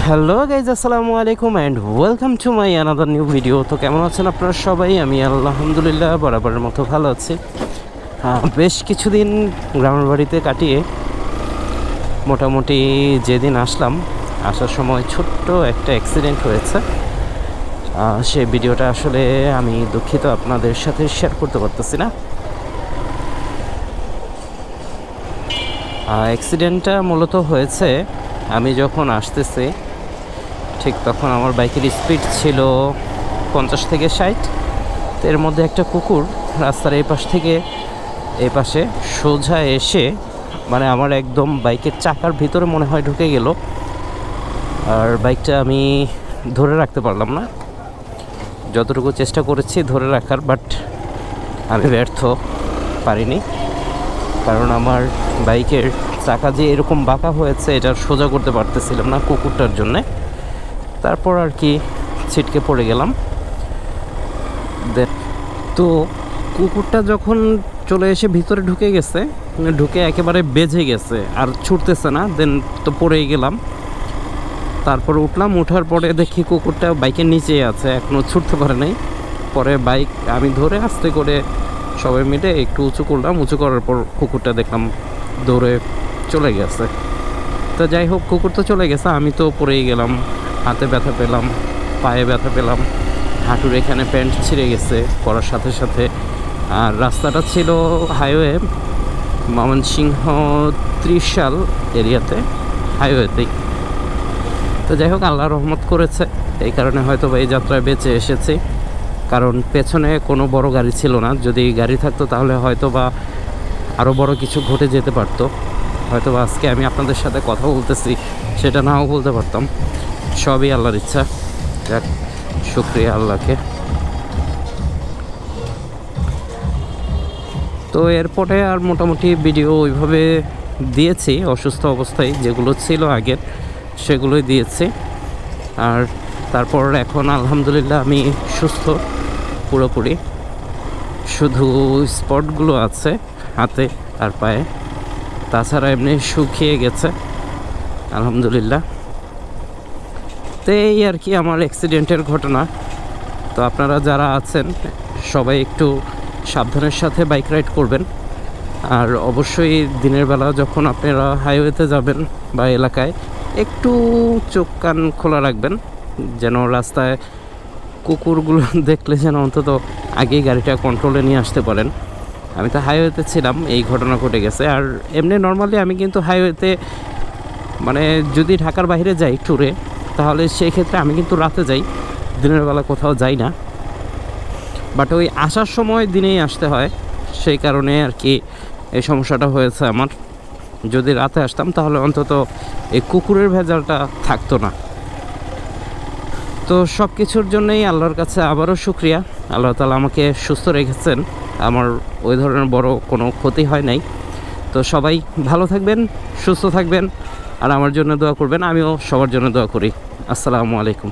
Hello guys, আসসালামু আলাইকুম and welcome to my another new video. তো কেমন আছেন আপনারা সবাই? আমি আলহামদুলিল্লাহ বরাবরের মতো ভালো আছি। বেশ কিছুদিন গ্রামের বাড়িতে কাটিয়ে মোটামুটি যেদিন আসলাম, আসার সময় ছোট্ট একটা অ্যাক্সিডেন্ট হয়েছে। সেই ভিডিওটা আসলে আমি দুঃখিত আপনাদের সাথে শেয়ার করতে পারতেছি না। অ্যাক্সিডেন্টটা মূলত হয়েছে আমি যখন আসতেছি, ঠিক তখন আমার বাইকের স্পিড ছিল 50 থেকে 60। তো এর মধ্যে একটা কুকুর রাস্তার এই পাশ থেকে এই পাশে সোজা এসে মানে আমার একদম বাইকের চাকার ভিতরে মনে হয় ঢুকে গেল। আর বাইকটা আমি ধরে রাখতে পারলাম না, যতটুকু চেষ্টা করেছি ধরে রাখার, বাট আমি ব্যর্থ পারিনি। কারণ আমার বাইকের চাকা যে এরকম বাঁকা হয়েছে এটা সোজা করতে পারতেছিলাম না কুকুরটার জন্যে। তারপর আর কি ছিটকে পড়ে গেলাম। তো কুকুরটা যখন চলে এসে ভিতরে ঢুকে গেছে, ঢুকে একেবারে বেজে গেছে আর ছুটতেছে না, দেন তো পড়েই গেলাম। তারপর উঠলাম, ওঠার পরে দেখি কুকুরটা বাইকের নিচেই আছে, এখনও ছুটতে পারে নাই। পরে বাইক আমি ধরে আস্তে করে সবাই মিলে একটু উঁচু করলাম, উঁচু করার পর কুকুরটা দেখলাম দৌড়ে চলে গেছে। তো যাই হোক, কুকুর তো চলে গেছে, আমি তো পড়েই গেলাম। হাতে ব্যথা পেলাম, পায়ে ব্যথা পেলাম, হাঁটুর এখানে প্যান্ট ছিঁড়ে গেছে পড়ার সাথে সাথে। আর রাস্তাটা ছিল হাইওয়ে, ময়মনসিংহ ত্রিশাল এরিয়াতে, হাইওয়েতেই। তো যাই হোক, আল্লাহ রহমত করেছে, এই কারণে হয়তো বা এই যাত্রায় বেঁচে এসেছি। কারণ পেছনে কোনো বড় গাড়ি ছিল না, যদি গাড়ি থাকতো তাহলে হয়তো বা আরও বড় কিছু ঘটে যেতে পারতো। হয়তো বা আজকে আমি আপনাদের সাথে কথা বলতেছি, সেটা নাও বলতে পারতাম। সবই আল্লাহর ইচ্ছা। যাক, শুকরিয়া আল্লাহকে। তো এরপরে আর মোটামুটি ভিডিও ওইভাবে দিয়েছি, অসুস্থ অবস্থায় যেগুলো ছিল আগের সেগুলোই দিয়েছি। আর তারপর এখন আলহামদুলিল্লাহ আমি সুস্থ পুরোপুরি। শুধু স্পটগুলো আছে হাতে আর পায়ে, তাছাড়া এমনি শুকিয়ে গেছে আলহামদুলিল্লাহ। তো এই আর কি আমার অ্যাক্সিডেন্টের ঘটনা। তো আপনারা যারা আছেন সবাই একটু সাবধানের সাথে বাইক রাইড করবেন। আর অবশ্যই দিনের বেলা যখন আপনারা হাইওয়েতে যাবেন বা এলাকায়, একটু চোখ কান খোলা রাখবেন, যেন রাস্তায় কুকুরগুলো দেখলে যেন অন্তত আগেই গাড়িটা কন্ট্রোলে নিয়ে আসতে পারেন। আমি তো হাইওয়েতে ছিলাম, এই ঘটনা ঘটে গেছে। আর এমনি নর্মালি আমি কিন্তু হাইওয়েতে মানে যদি ঢাকার বাইরে যাই ট্যুরে, তাহলে সেই ক্ষেত্রে আমি কিন্তু রাতে যাই, দিনের বেলা কোথাও যাই না। বাট ওই আসার সময় দিনেই আসতে হয়, সেই কারণে আর কি এই সমস্যাটা হয়েছে আমার। যদি রাতে আসতাম তাহলে অন্তত এই কুকুরের ভেজালটা থাকতো না। তো সব কিছুর জন্যই আল্লাহর কাছে আবারও শুকরিয়া। আল্লাহ তাআলা আমাকে সুস্থ রেখেছেন, আমার ওই ধরনের বড় কোনো ক্ষতি হয় নাই। তো সবাই ভালো থাকবেন, সুস্থ থাকবেন, আর আমার জন্য দোয়া করবেন। আমিও সবার জন্য দোয়া করি। আসসালামু আলাইকুম।